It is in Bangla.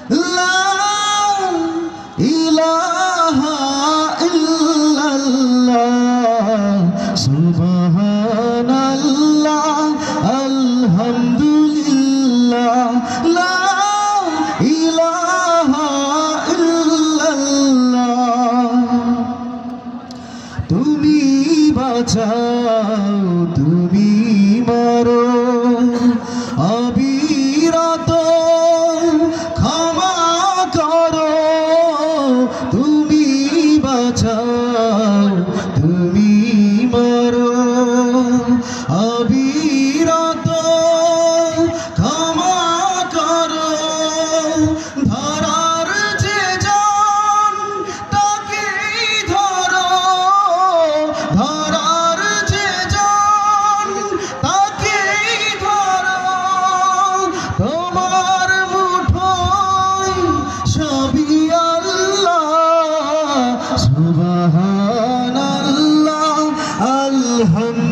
লা ইলাহা ইল্লাল্লাহ সুবহানাল্লাহ আলহামদুলিল্লাহ লা ইলাহা ইল্লাল্লাহ। তুমি বাঁচাও তুমি মারো অবিরত ক্ষমা করো। তুমি বাঁচাও তুমি মারো অবিরত ক্ষমা করো। ধরার যে জন তাকেই ধরো, ধরার যে জন তাকেই ধরো। তোমার মুঠোয় সবই আল্লাহ সুবহানাল্লাহ আলহামদুলিল্লাহ।